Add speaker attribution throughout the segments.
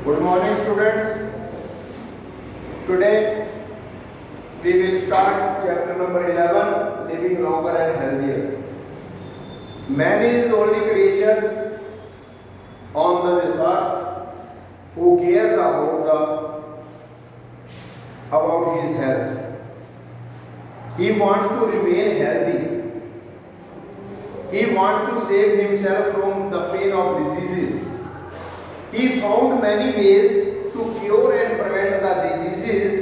Speaker 1: Good morning, students. Today we will start chapter number 11, living longer and healthier. Man is the only creature on this earth who cares about his health. He wants to remain healthy. He wants to save himself from the pain of diseases. He found many ways to cure and prevent the diseases.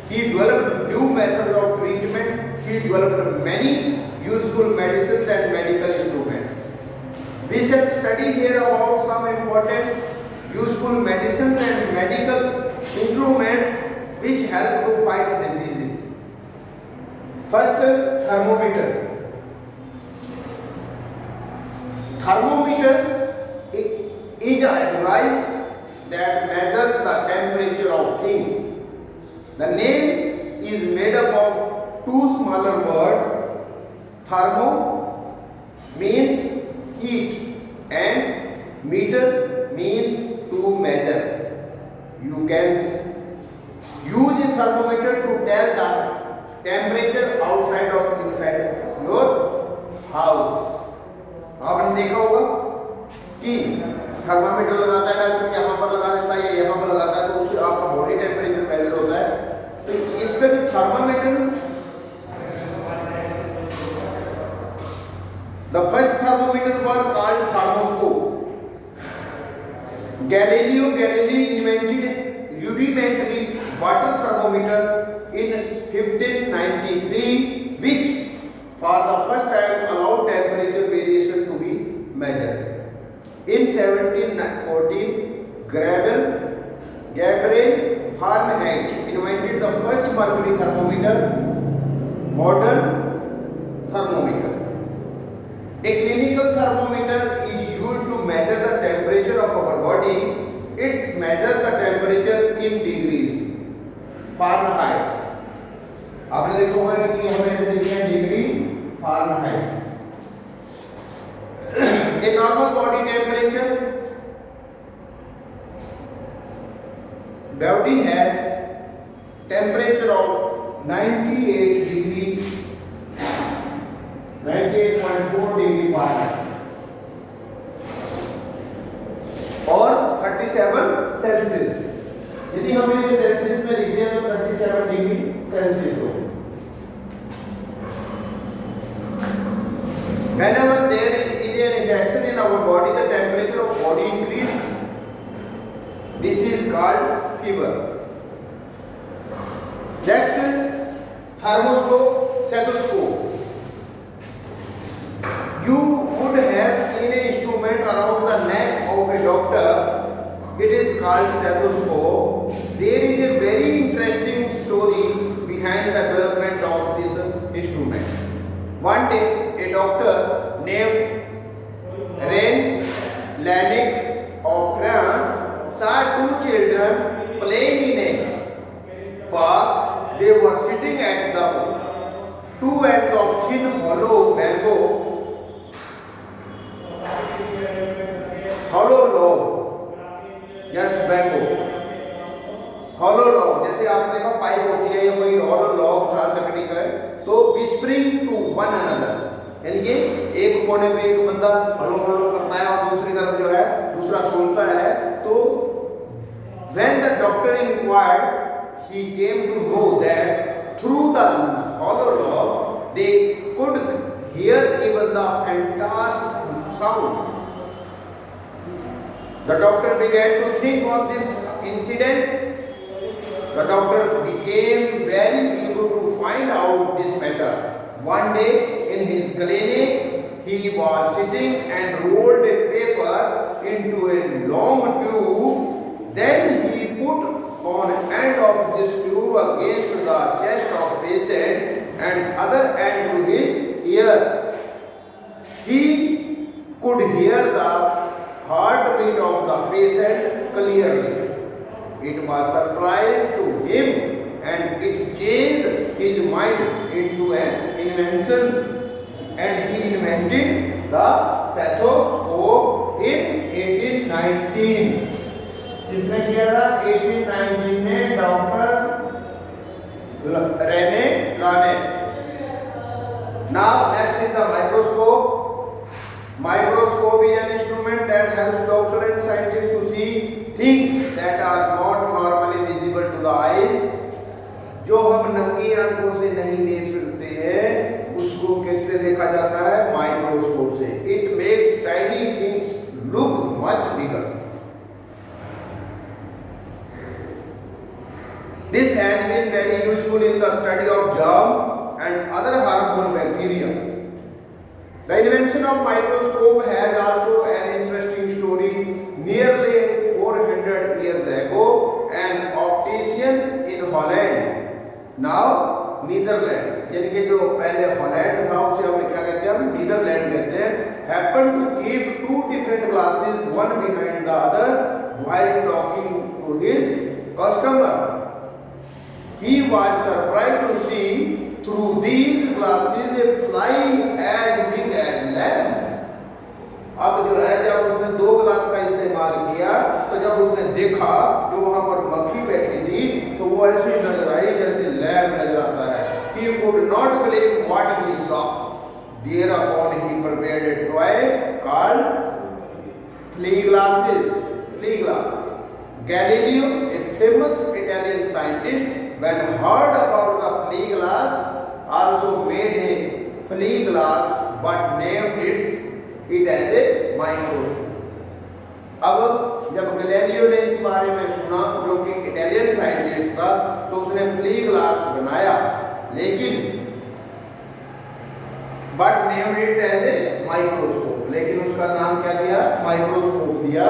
Speaker 1: He developed new methods of treatment. He developed many useful medicines and medical instruments. We shall study here about some important useful medicines and medical instruments which help to fight diseases. First, thermometer. Thermometer is a device that measures the temperature of things. The name is made up of two smaller words. Thermo means heat and meter means to measure. You can use a thermometer to tell the temperature outside or inside your house. आपने देखा होगा कि thermometer लगाता है doctor यहाँ पर लगा देता है या यहाँ पर लगाता है तो उससे आपका बॉडी टेम्परेचर मेजर होता है। तो इसका जो thermometer, the first thermometer were called thermoscope. Galileo Galilei invented rudimentary water thermometer in 1593, which for the first time allowed temperature variation to be measured. In 1714, Gabriel Fahrenheit invented the first mercury thermometer, modern thermometer. A clinical thermometer is used to measure the temperature of our body. It measures the temperature in degrees Fahrenheit. आपने देखा होगा कि हमें देखते हैं degree Fahrenheit. A normal body temperature. Body has temperature of 98 degree, 98.4 degree Fahrenheit और 37 Celsius. यदि हम इसे सेल्सियस में लिखते हैं तो 37 डिग्री सेल्सियस हो. Whenever there is an infection in our body, the temperature of body increases. This is called fever. Next, thermoscope, stethoscope. You would have seen an instrument around the neck of a doctor. It is called stethoscope. There is a very interesting story behind the development of this instrument. One day, a doctor named René Laennec of France saw two children playing in a park. They were sitting at the two ends of thin hollow log, just bamboo. Hollow log, जैसे आपने देखा pipe होती है या कोई hollow log था लकड़ी का है, तो विस्परिंग टू वन अनदर, यानी कि एक कोने पे एक बंदा हलो हलो करता है और दूसरी तरफ जो है दूसरा सुनता है. तो when the doctor inquired, he came to know that through the hollow log they could hear even the faintest sound. The doctor began to think of this incident. The doctor became very eager to find out this matter. One day in his clinic, he was sitting and rolled a paper into a long tube. Then he put one end of this tube against the chest of patient and other end to his ear. He could hear the heartbeat of the patient clearly. It was surprise to him and it changed his mind into an invention, and he invented the stethoscope in 1819. किसने किया था? 1819 में doctor Rene लाने। Now next is the microscope. Microscope is an instrument that helps doctor and scientists to see things that are not normally visible to the eyes. जो हम नंगी आंखों से नहीं देख सकते हैं उसको किससे देखा जाता है? माइक्रोस्कोप से. It makes tiny things look much bigger. This has been very useful in the study of germ and other harmful bacteria. The invention of microscope has also an interesting story. Nearly 400 years ago, an optician in Holland, now Netherlands, यानी कि जो पहले Holland था उसे हम क्या कहते हैं? नीदरलैंड कहते हैं. Happened to keep two different glasses, one behind the other, while talking to his customer. He was surprised to see through these glasses a fly as big as lamb. अब जो है जब उसने दो ग्लास का इस्तेमाल किया तो जब उसने देखा जो वहां पर मक्खी बैठी थी तो वो ऐसी नजर आई जैसे लैम नजर आता है. He could not believe what he saw. Thereupon he prepared a toy called flea glasses. Flea glass. Galileo, a famous Italian scientist, when heard about the flea glass, also made a flea glass but named it as a microscope. अब जब Galileo ने इस बारे में सुना जो कि Italian scientist था तो उसने फ्ली ग्लास बनाया लेकिन but named it as a microscope. लेकिन उसका नाम क्या दिया? माइक्रोस्कोप दिया.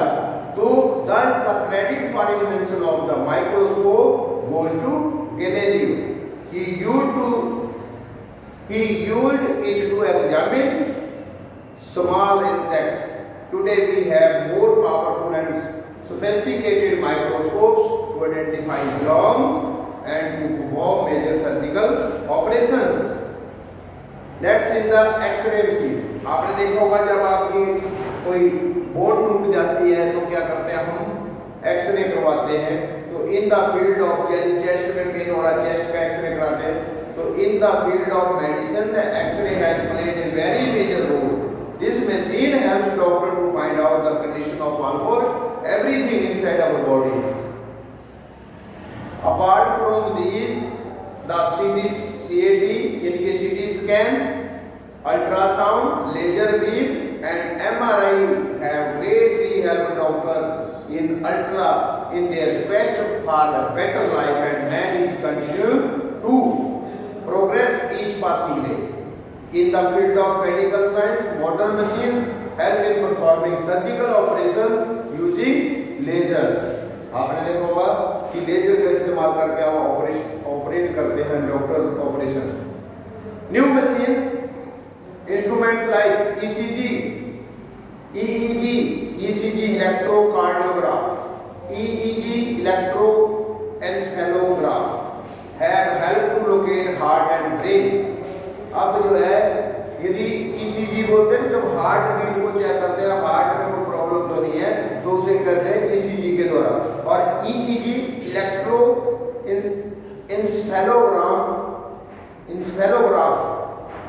Speaker 1: तो thus the credit for invention of the microscope goes to Galileo. He used it to examine small insects. Today we have more powerful and sophisticated microscopes to identify germs and to perform major surgical operations. Next is the X-ray machine. आपने देखा होगा जब आपकी कोई bone टूट जाती है तो क्या करते हैं? हम एक्सरे करवाते हैं. तो इन द फील्ड ऑफ यदि चेस्ट में पेन हो रहा है चेस्ट का एक्सरे कराते हैं. तो in the field of medicine the X ray has played a very major role. This machine helps doctor to find out the condition of almost everything inside our bodies. Apart from these the CAT यानी कि CT scan, ultrasound, laser beam and MRI have greatly helped doctors in their quest for a better life, and man is continuing to progress each passing day. In the field of medical science, modern machines help in performing surgical operations using laser. आपने देखा होगा कि laser का इस्तेमाल करके आप operate करते हैं doctors operation. New machines instruments like ECG, EEG, ECG electrocardiograph, EEG electroencephalograph have helped to locate heart and brain. अब जो है यदि ECG बोलते हैं जब हार्ट बीट को चेक करते हैं हार्ट में कोई प्रॉब्लम तो नहीं है तो उसे करते हैं ECG के द्वारा. और EEG electroencephalograph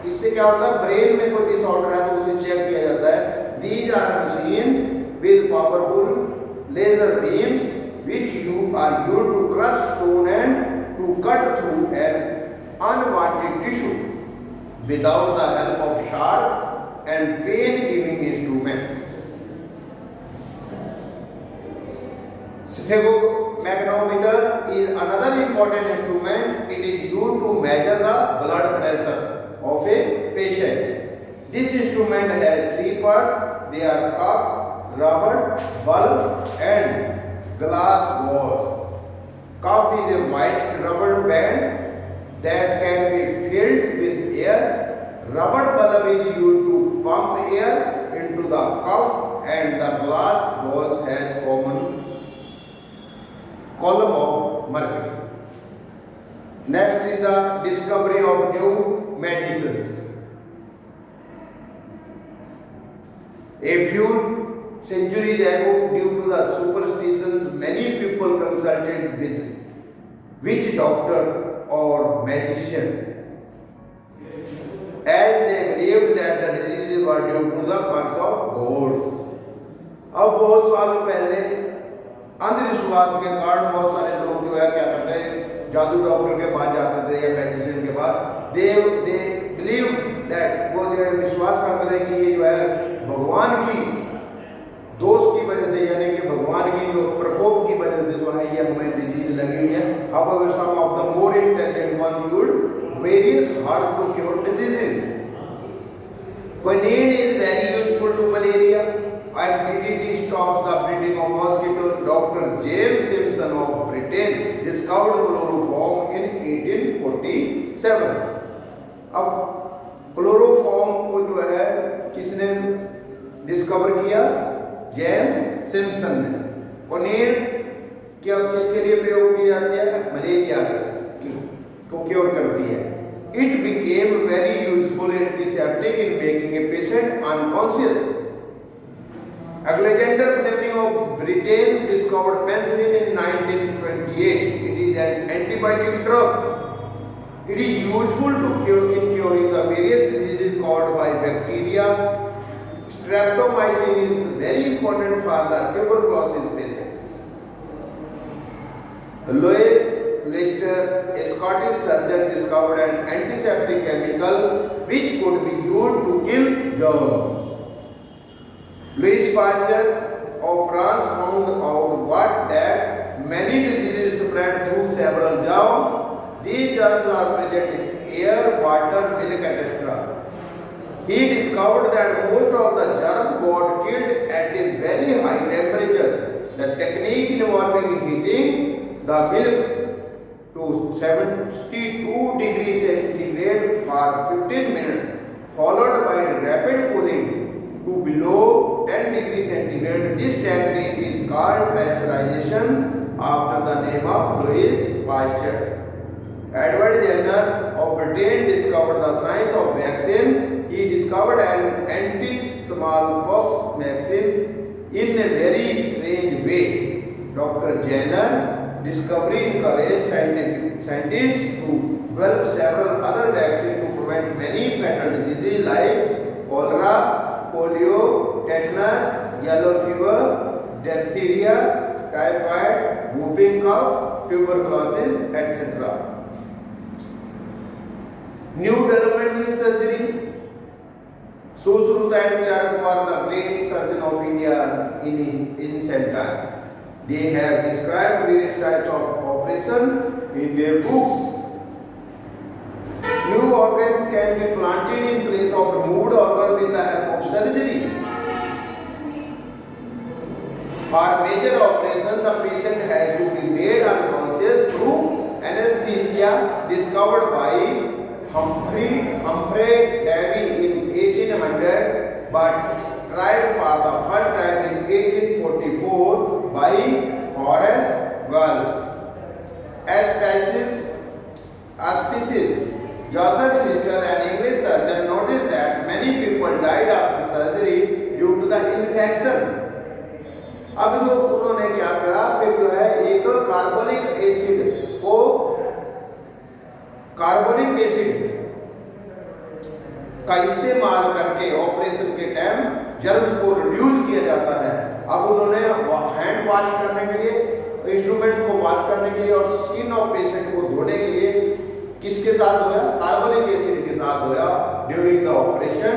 Speaker 1: इससे क्या होता है? ब्रेन में कोई डिसऑर्डर है तो उसे चेक किया जाता है. These are machines with powerful laser beams which are used to crush stone and to cut through an unwanted tissue without the help of sharp and pain-giving instruments. Sphygmomanometer is another important instrument. It is used to measure the blood pressure of a patient. This instrument has three parts. They are cuff, rubber, bulb and glass balls. Cuff is a white rubber band that can be filled with air. Rubber bulb is used to pump air into the cuff and the glass balls has column of mercury. Next is the discovery of new medicines. A few centuries ago, due to the superstitions, many people consulted with witch doctor or magician, as they believed that the diseases were due to the curse of gods. अब बहुत साल पहले अंधविश्वास के कारण बहुत सारे लोग जो है क्या करते हैं, जादू डॉक्टर के पास जाते थे या मैजिशियन के पास. दे बिलीव दैट, वो जो है विश्वास करते थे कि ये जो है भगवान की दोष की वजह से, यानी कि भगवान की जो प्रकोप की वजह से जो है ये हमें डिजीज लगी हुई है. However, some of the more intelligent one used various herbs to cure diseases. Quinine is very useful to malaria and DDT stops the breeding of mosquitoes. Dr. James Simpson of Britain discovered chloroform in 1847. अब chloroform को जो है किसने discover किया? James Simpson ने. Quinine क्या किसके लिए प्रयोग की जाती है? मलेरिया को क्योर करती है. It became very useful antiseptic in making a patient unconscious. Alexander Fleming of Britain discovered penicillin in 1928. It is an antibiotic drug. It is useful to curing the various diseases caused by bacteria. Streptomycin is very important for the tuberculosis patients. Louis Lister, a Scottish surgeon, discovered an antiseptic chemical which could be used to kill germs. Louis Pasteur of France found out that many diseases spread through several germs. These germs are present in air, water, milk, etc. He discovered that most of the germs got killed at a very high temperature. The technique involving heating the milk to 72 degrees centigrade for 15 minutes, followed by rapid cooling to below 10 degrees centigrade. This technique is called pasteurization after the name of Louis Pasteur. Edward Jenner of Britain discovered the science of vaccine. He discovered an anti-smallpox vaccine in a very strange way. Dr. Jenner discovery encouraged scientists to develop several other vaccines to prevent many fatal diseases like cholera, polio, tetanus, yellow fever, diphtheria, typhoid, whooping cough, tuberculosis, etc. New development in surgery. Sushruta and Chark were the great surgeon of India in ancient times. They have described various types of operations in their books. New organs can be planted in place of removed organ with the help of surgery. For major operation, the patient has to be made unconscious through anesthesia discovered by Humphrey Davy in 1800, but tried for the first time in 1844 by Horace Wells. Aspesis. Joseph Lister, an English surgeon, noticed that many people died after surgery due to the infection. अब जो उन्होंने क्या करा, फिर जो है एक carbonic acid का इस्तेमाल करके ऑपरेशन के टाइम जर्म्स को रिड्यूस किया जाता है. अब उन्होंने हैंड वॉश करने के लिए, इंस्ट्रूमेंट्स को वॉश करने के लिए और स्किन ऑफ पेशेंट को धोने के लिए किसके साथ धोया? कार्बोनिक एसिड के साथ धोया. During the operation,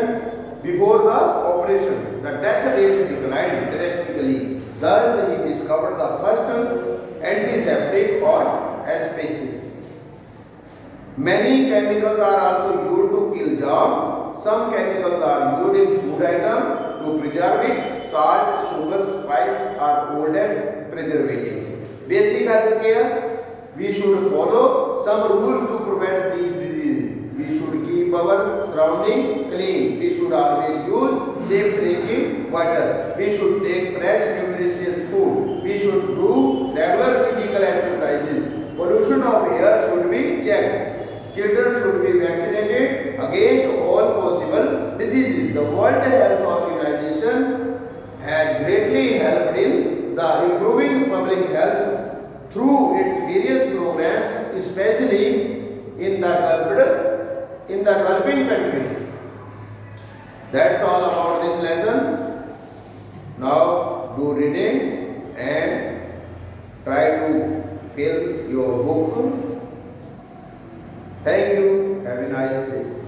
Speaker 1: before the operation, the death rate declined drastically. Thus he discovered the first antiseptic or asbestos. Many chemicals are also used to kill germs. Some chemicals are used in food items to preserve it. Salt, sugar, spice are oldest preservatives. Basic health care. We should follow some rules to prevent these diseases. We should keep our surrounding clean. We should always use safe drinking water. We should take fresh nutritious food. We should do regular physical exercises. Pollution of air should be checked. Children should be vaccinated against all possible diseases. The World Health Organization has greatly through its various programs, especially in the developing countries. That's all about this lesson. Now do reading and try to fill your book. Thank you. Have a nice day.